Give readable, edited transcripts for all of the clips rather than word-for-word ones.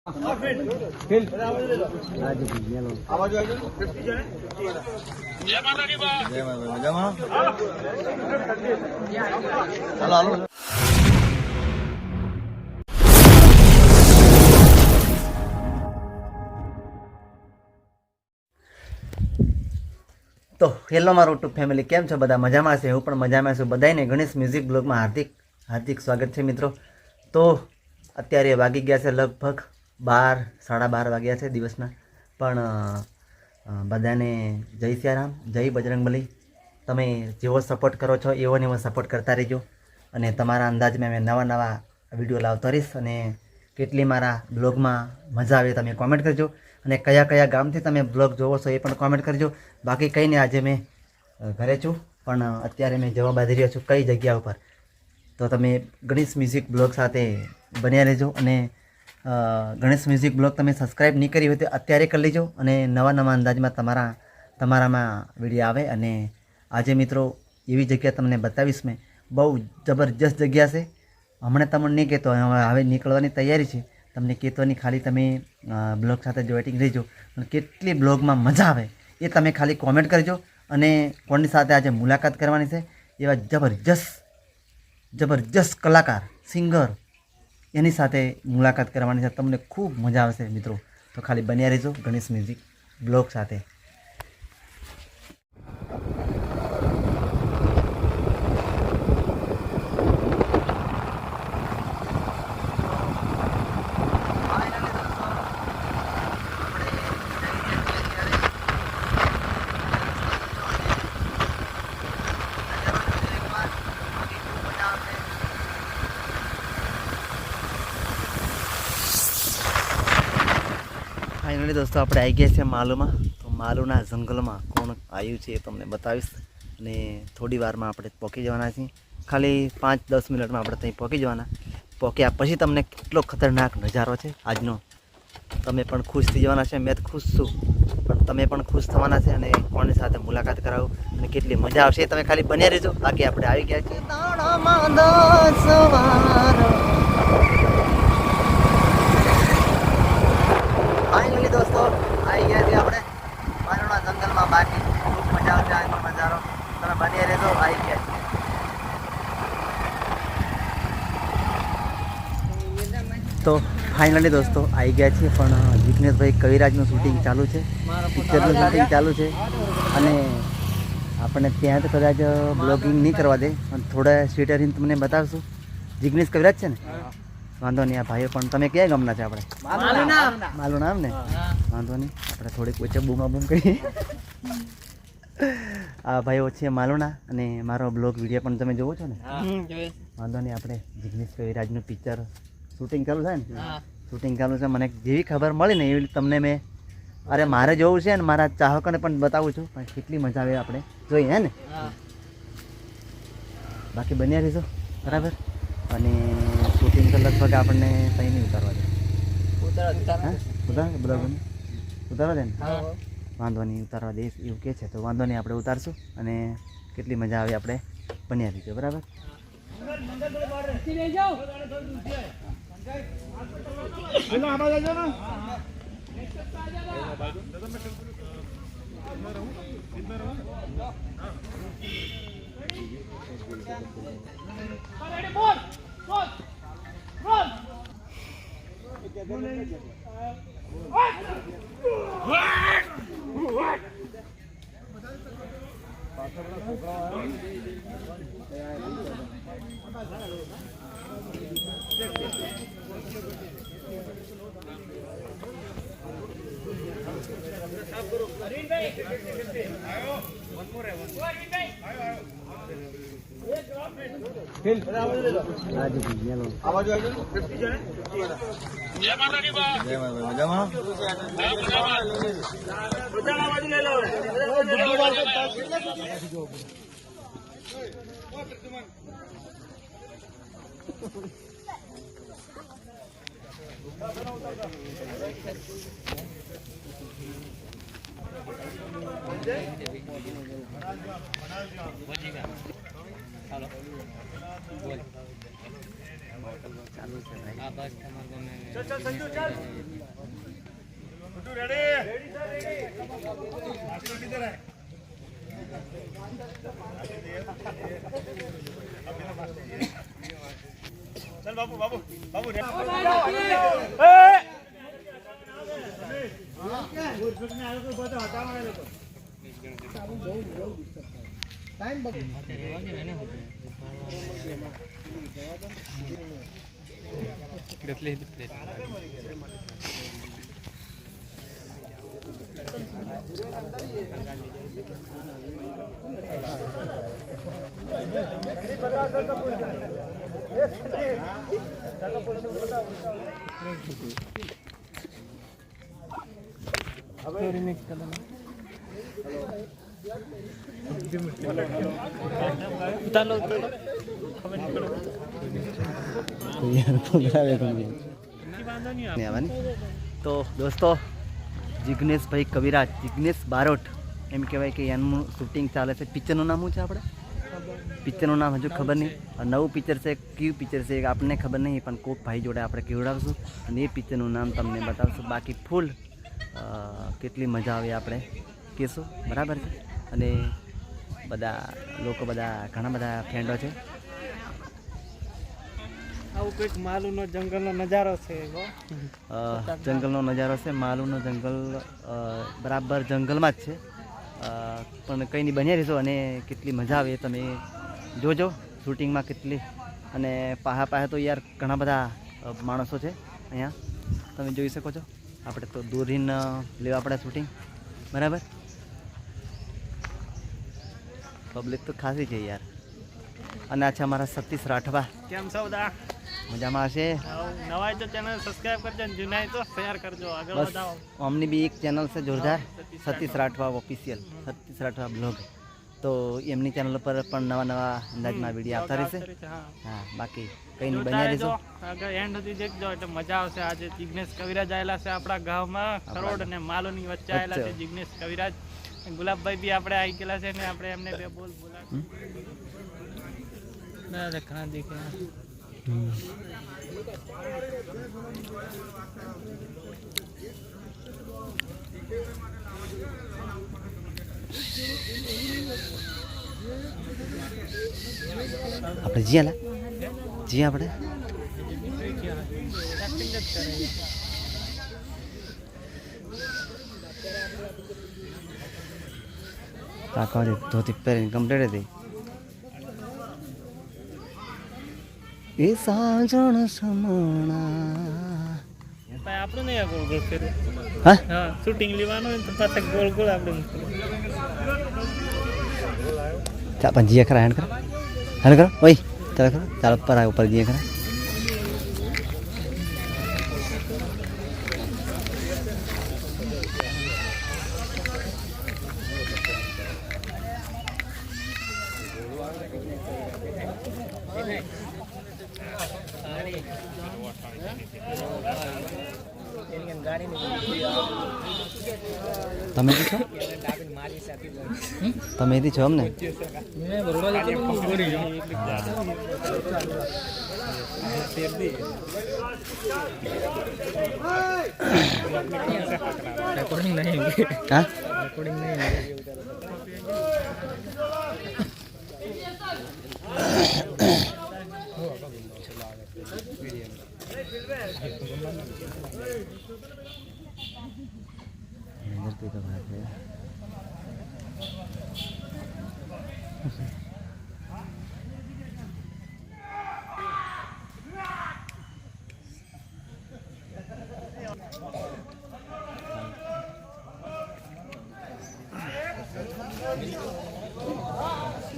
તો હેલો મારું YouTube family, કેમ છો બધા? મજામાં છે? હું પણ મજામાં છું. બધાને ગણેશ મ્યુઝિક બ્લોગમાં હાર્દિક સ્વાગત છે મિત્રો. તો અત્યારે વાગી ગયા છે લગભગ 12, 12:30 વાગ્યા છે દિવસના. પણ બધાને જય સિયારામ, જય બજરંગબલી. તમે જેવો સપોર્ટ કરો છો એવો ને એવો સપોર્ટ કરતા રહેજો. અને તમારા અંદાજમાં મેં નવા વિડીયો લાવતો રહીશ. અને કેટલી મારા બ્લોગમાં મજા આવે તમે કોમેન્ટ કરજો. અને કયા કયા ગામથી તમે બ્લોગ જોવો છો એ પણ કોમેન્ટ કરજો. બાકી કંઈ નહીં, આજે મેં ઘરે છું, પણ અત્યારે મેં જવા બાંધી રહ્યો છું કઈ જગ્યા ઉપર. તો તમે ગણેશ મ્યુઝિક બ્લોગ સાથે બન્યા રહેજો. અને ગણેશ મ્યુઝિક બ્લોગ તમે સબસ્ક્રાઈબ નહીં કરી હોય તો અત્યારે કરી લેજો. અને નવા અંદાજમાં તમારામાં વિડીયો આવે. અને આજે મિત્રો એવી જગ્યા તમને બતાવીશ મેં, બહુ જબરજસ્ત જગ્યા છે. હમણાં તમને નહીં કહેતો, હવે નીકળવાની તૈયારી છે. તમને કહેતો નહીં, ખાલી તમે બ્લોગ સાથે જોઈટિંગ રહેજો. અને કેટલી બ્લોગમાં મજા આવે એ તમે ખાલી કોમેન્ટ કરજો. અને કોની સાથે આજે મુલાકાત કરવાની છે એવા જબરજસ્ત કલાકાર, સિંગર, એની સાથે મુલાકાત કરવાની છે. તમને ખૂબ મજા આવશે મિત્રો. તો ખાલી બન્યા રહેજો ગણેશ મ્યુઝિક બ્લોગ સાથે. ફાઇનલી દોસ્તો આપણે આવી ગયા છે માલુમાં. તો માલુના જંગલમાં કોણ આવ્યું છે એ તમને બતાવીશ. અને થોડી વારમાં આપણે પહોંચી જવાના છીએ. ખાલી 5-10 મિનિટમાં આપણે ત્યાં પહોંચી જવાના. પહોંચ્યા પછી તમને કેટલો ખતરનાક નજારો છે આજનો, તમે પણ ખુશ થઈ જવાના છે. મેં ખુશ છું, પણ તમે પણ ખુશ થવાના છે. અને કોની સાથે મુલાકાત કરાવું અને કેટલી મજા આવશે તમે ખાલી બન્યા રહેજો. બાકી આપણે આવી ગયા છીએ ફાઇનલી દોસ્તો આવી ગયા છીએ આપણે મારુના જંગલમાં. બાકી ખૂબ મજા આવશે આજનો નજારો, તમે બન્યા રહેજો. આવી ગયા તો ફાઇનલી દોસ્તો આવી ગયા છીએ. પણ જિગ્નેશભાઈ કવિરાજનું શૂટિંગ ચાલુ છે, પિક્ચરનું શૂટિંગ ચાલુ છે. અને આપણને ત્યાં તો કદાચ બ્લોગિંગ નહીં કરવા દે, પણ થોડા સ્વીટર રહીને તમને બતાવશું. જિગ્નેશ કવિરાજ છે ને? વાંધો નહીં. આ ભાઈઓ પણ તમે ક્યાં ગામના છે? આપણે માલું નામ ને? વાંધો નહીં, આપણે થોડીક વચ્ચે બૂમ કરીએ. આ ભાઈઓ છે માલુના. અને મારો બ્લોગ વિડીયો પણ તમે જોવો છો ને? વાંધો નહીં. આપણે જિગ્નેશ કવિરાજનું પિક્ચર શૂટિંગ ચાલુ થાય ને? શૂટિંગ ચાલુ છે. મને જેવી ખબર મળી ને એવી તમને મેં, અરે મારે જોવું છે ને મારા ચાહકોને પણ બતાવું છું. પણ કેટલી મજા આવે આપણે જોઈએ, હે ને? બાકી બન્યા રહીશું બરાબર. અને શૂટિંગ તો લગભગ આપણને કંઈ નહીં ઉતારવા દે. ઉતારવા દે ને? વાંધો નહીં, ઉતારવા દઈશ એવું કહે છે. તો વાંધો નહીં, આપણે ઉતારશું. અને કેટલી મજા આવે આપણે બન્યા રહીશું બરાબર. ચાલુ છે ભાઈ. चल बाबू बाबू बाबू તો દોસ્તો જિગ્નેશભાઈ કવિરાજ, જિગ્નેશ બારોટ એમ કહેવાય કે એનું શૂટિંગ ચાલે છે. પિક્ચરનું નામ શું છે આપણે? પિક્ચરનું નામ હજુ ખબર નહીં. નવું પિક્ચર છે, કયું પિક્ચર છે આપણને ખબર નહીં, પણ કોઈક ભાઈ જોડે આપણે કેવડાવશું અને એ પિક્ચરનું નામ તમને બતાવશું. બાકી ફૂલ કેટલી મજા આવે આપણે કહેશું, બરાબર છે. અને બધા લોકો, બધા ઘણા બધા ફ્રેન્ડો છે. આવું કંઈક માલુનો જંગલનો નજારો છે. જંગલનો નજારો છે. માલુનો જંગલ બરાબર જંગલમાં જ છે, પણ કંઈ નહીં બન્યા રહીશું. અને કેટલી મજા આવે તમે જોજો શૂટિંગમાં કેટલી. અને પાહા તો યાર ઘણા બધા માણસો છે અહીંયા, તમે જોઈ શકો છો. આપણે તો દૂરહીને લેવા પડે શૂટિંગ, બરાબર. પબ્લિક તો ખાસી છે યાર. અને આ છે અમારા સતીશ રાઠવા. કેમ છો બધા? મજામાં હશે? નવાય તો ચેનલ સબસ્ક્રાઇબ કરજો, જૂનાય તો શેર કરજો, આગળ બસ વધાવો. અમની બી એક ચેનલ છે જોરદાર, સતીશ રાઠવા ઓફિશિયલ, સતીશ રાઠવા બ્લોગ. તો એમની ચેનલ પર પણ નવા નવા અંદાજમાં વિડીયો આવતા રહેશે. હા, બાકી કંઈ નહીં બન્યા રહેશો. આગળ એન્ડ સુધી દેખજો એટલે મજા આવશે. આજે જિગ્નેશ કવિરાજ આવેલા છે આપણા ગામમાં, ખરોડ અને માલોની વચ્ચે આવેલા છે જિગ્નેશ કવિરાજ. ગુલાબભાઈ બી આપણે આવી ગયેલા છે ને આપણે એમને બે બોલ બોલા ઘણા દેખે. આપણે જીયા લા જી આપણે કાકા ધોતી પહેરીને કમ્પ્લીટ હતી. એ સાજણ સમણા આપણું નહીં ગોળ ગોળ કર્યું. હા હા, શૂટિંગ લેવાનું તો પાછા ગોળ ગોળ આપણે ચા પણ જીયા ખરા હેન્ડ કરો, હેન્ડ કરો. ઓય ચાલો કરો, ચાલો ઉપર આવે, ઉપર જીયા ખરા. તમે બી છો? તમે એથી છો અમને? હા,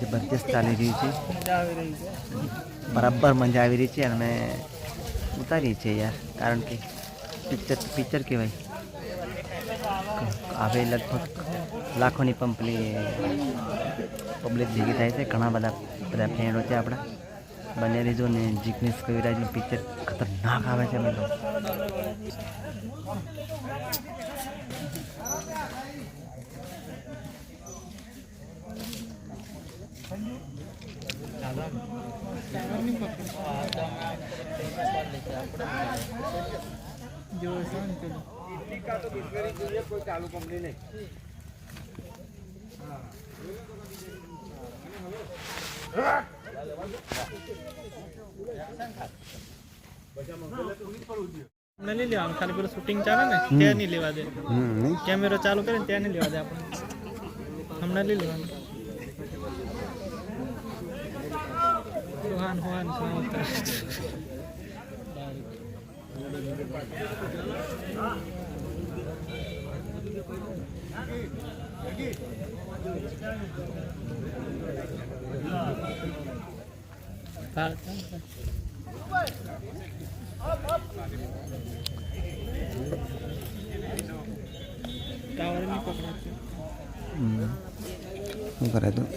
જબરદસ્ત ચાલી રહ્યું છે, બરાબર મજા આવી રહી છે. અને અમે ઉતારીએ છીએ યાર, કારણ કે પિક્ચર કહેવાય. હવે લગભગ લાખોની પબ્લિક ભેગી થાય છે. ઘણા બધા ફ્રેન્ડો છે આપણા. બને રહેજો ને. જિગ્નેશ કવિરાજનું પિક્ચર ખતરનાક આવે છે. અમે તો આપણે લઈ લેવાનું, ખાલી પેલું શૂટિંગ ચાલે ને ત્યાં નહીં લેવા દે. કેમેરો ચાલુ કરીને ત્યાં નહીં લેવા દે આપણે. હમણાં લઈ લેવાનું. હોવાન હોવાન ટાવર નહીં પકડાતું. શું કરે તું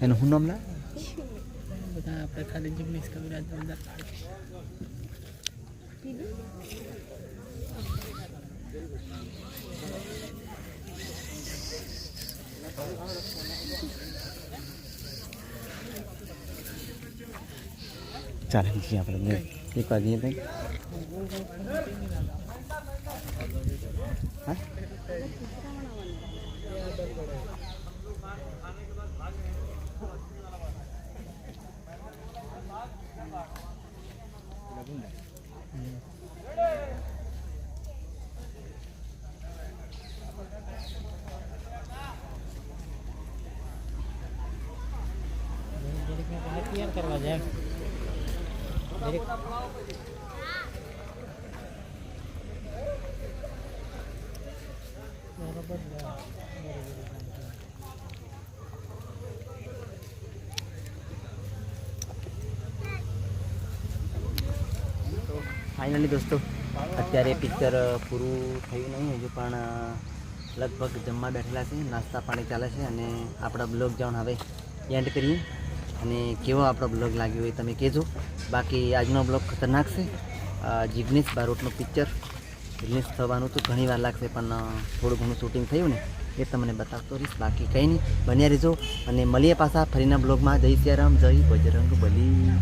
એનું શું નામ લા બધા આપણે ખાલી જિગ્નેશ કવિરાજ બધા ચાલે છીએ આપણે એક વાગીએ કંઈ હા તૈયાર કરવા જાય ફાઇનલી દોસ્તો અત્યારે પિક્ચર પૂરું થયું નહીં હજુ પણ લગભગ જમવા બેઠેલા છે, નાસ્તા પાણી ચાલે છે અને આપણા બ્લોગ જવાનું હવે એન્ડ કરીએ અને કેવો આપણો બ્લોગ લાગ્યો હોય તમે કહેજો. બાકી આજનો બ્લોગ ખતરનાક છે. જિગ્નેશ બારોટનું પિક્ચર રિલીઝ થવાનું તો ઘણી વાર લાગશે પણ થોડું ઘણું શૂટિંગ થયું ને એ તમને બતાવતો રહીશ. બાકી કંઈ નહીં, બન્યા રહેજો અને મળીએ પાછા ફરીના બ્લોગમાં. જય સિયારામ, જય બજરંગ બલી.